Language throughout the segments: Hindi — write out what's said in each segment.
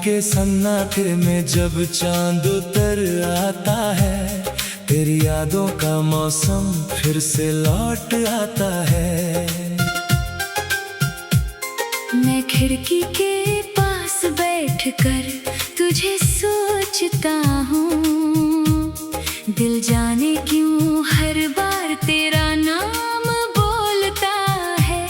के सन्नाटे में जब चांद उतर आता है, तेरी यादों का मौसम फिर से लौट आता है। मैं खिड़की के पास बैठकर तुझे सोचता हूँ, दिल जाने क्यों हर बार तेरा नाम बोलता है।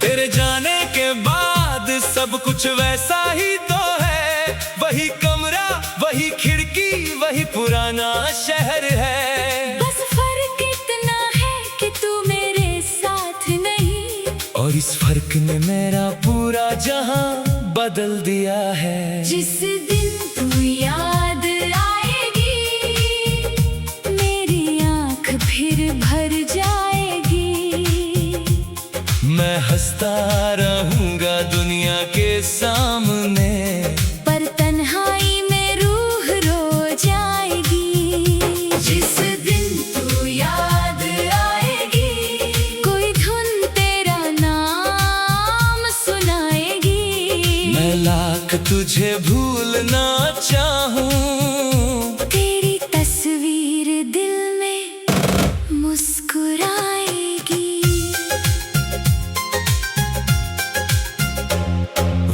तेरे जाने के बाद सब कुछ वैसा ही तो है, वही कमरा, वही खिड़की, वही पुराना शहर है। बस फर्क इतना है कि तू मेरे साथ नहीं, और इस फर्क ने मेरा पूरा जहां बदल दिया है। जिस दिन तू याद आएगी, मेरी आँख फिर भर जाएगी। मैं हंसता रहूंगा दुनिया के सामने, पर तन्हाई में रूह रो जाएगी। जिस दिन तू याद आएगी, कोई धुन तेरा नाम सुनाएगी। मैं लाख तुझे भूलना चाहूं, तेरी तस्वीर दिल में मुस्कुराएगी।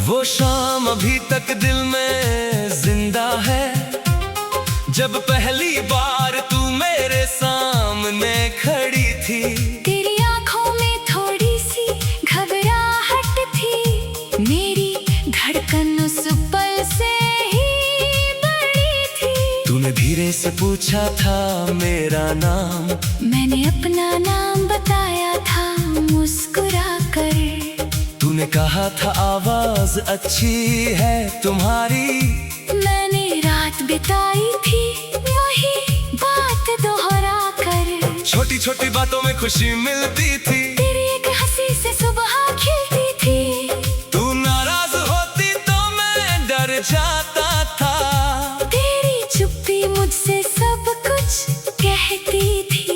वो शाम अभी तक दिल में जिंदा है, जब पहली बार तू मेरे सामने खड़ी थी। तेरी आँखों में थोड़ी सी घबराहट थी, मेरी धड़कन उस पल से ही बढ़ी थी। तूने धीरे से पूछा था मेरा नाम, मैंने अपना नाम बताया था मुस्कुरा कर। तूने कहा था आवाज अच्छी है तुम्हारी। मैंने रात बिताई थी वही बात दोहरा कर। छोटी छोटी बातों में खुशी मिलती थी, तेरी एक हंसी से सुबह खिलती थी। तू नाराज होती तो मैं डर जाता था, तेरी चुप्पी मुझसे सब कुछ कहती थी।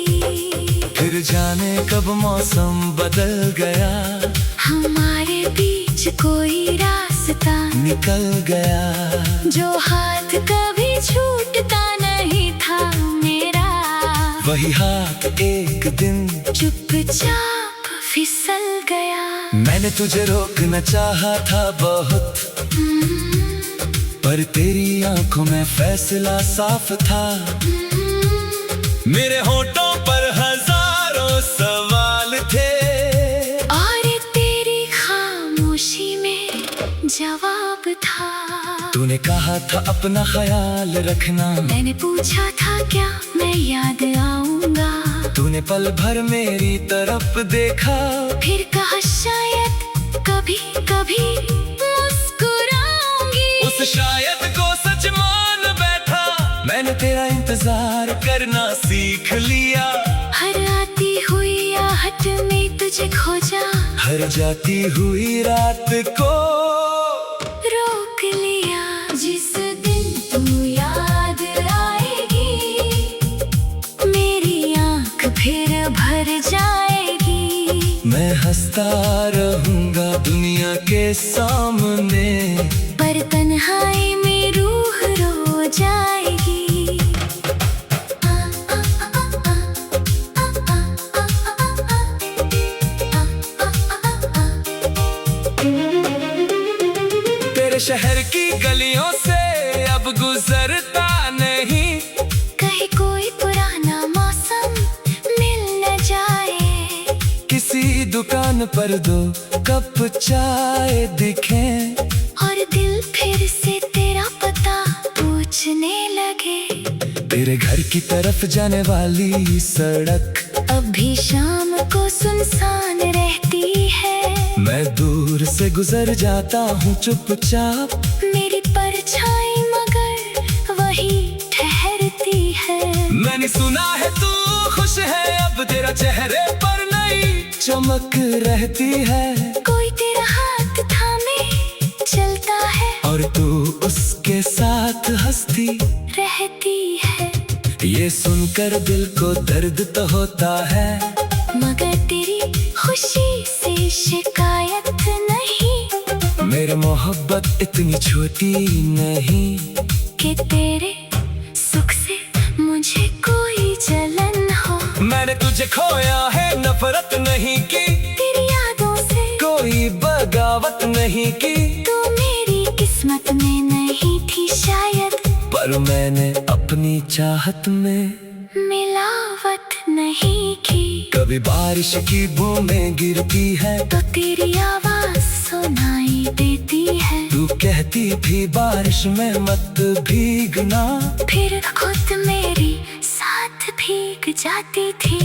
फिर जाने कब मौसम बदल गया, हमारे बीच कोई रास्ता निकल गया। जो हाथ कभी छूटता नहीं था मेरा, वही हाथ एक दिन चुपचाप फिसल गया। मैंने तुझे रोकना चाहा था बहुत, पर तेरी आंखों में फैसला साफ था। मेरे होठों पर हजारों सवाल थे, और तेरी खामोशी में जवाब था। तूने कहा था अपना ख्याल रखना, मैंने पूछा था क्या मैं याद आऊंगा। तूने पल भर मेरी तरफ देखा, फिर कहा शायद कभी कभी मुस्कुराऊंगी। उस शायद को सच मान बैठा, मैंने तेरा इंतजार करना सीख लिया। हर आती हुई आहट में तुझे खोजा, हर जाती हुई रात को रोक लिया। जिस दिन तू याद आएगी, मेरी आँख फिर भर जाएगी। मैं हंसता रहूंगा दुनिया के सामने, पर तन्हाई में रूह रो जाएगी। तेरे शहर की गलियों से अब गुजरता नहीं, कहीं कोई पुराना मौसम मिल न जाए। किसी दुकान पर दो कप चाय दिखे, और दिल फिर से तेरा पता पूछने लगे। तेरे घर की तरफ जाने वाली सड़क अब भी शाम को सुनसान रहती है। मैं दूर से गुजर जाता हूँ चुपचाप, मेरी परछाई मगर वही ठहरती है। मैंने सुना है तू खुश है, अब तेरा चेहरे पर नई चमक रहती है। कोई तेरा हाथ थामे चलता है, और तू उसके साथ हंसती रहती है। ये सुनकर दिल को दर्द तो होता है, मगर तेरी खुशी से शिकायत नहीं। मेरी मोहब्बत इतनी छोटी नहीं कि तेरे सुख से मुझे कोई जलन हो। मैंने तुझे खोया है, नफरत नहीं की, तेरी यादों से कोई बगावत नहीं की। तू मेरी किस्मत में नहीं थी शायद, पर मैंने अपनी चाहत में मिलावट नहीं की। कभी बारिश की बूंदें गिरती है तो तेरी आवाज सुनाई देती है। तू कहती थी बारिश में मत भीगना, फिर खुद मेरी साथ भीग जाती थी।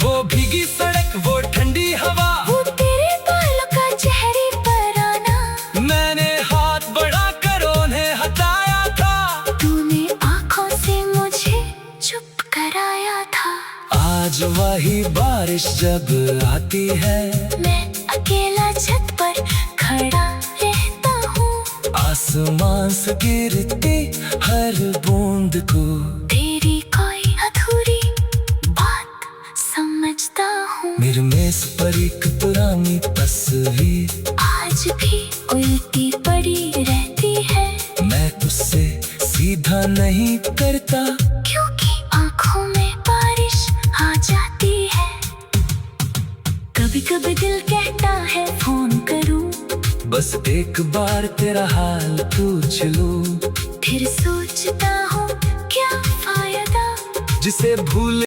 वो भीगी सड़क, वो ठंडी हवा, वो तेरे बालों का चेहरे पर आना, मैंने हाथ बढ़ाकर उन्हें हटाया था। तूने आंखों से मुझे चुप कराया था। आज वही बारिश जब आती है, मैं अकेला छत पर खड़ा रहता हूँ। आसमान से गिरती हर बूंद को तेरी कोई अधूरी बात समझता हूँ। मेरे मेज पर एक पुरानी तस्वीर आज भी उल्टी पड़ी रहती है, मैं उससे सीधा नहीं करता, क्योंकि आंखों में बारिश आ जाती है। कभी कभी दिल कहता है फोन करूं, बस एक बार तेरा हाल पूछ लूं। फिर सोचता हूँ क्या फायदा, जिसे भूल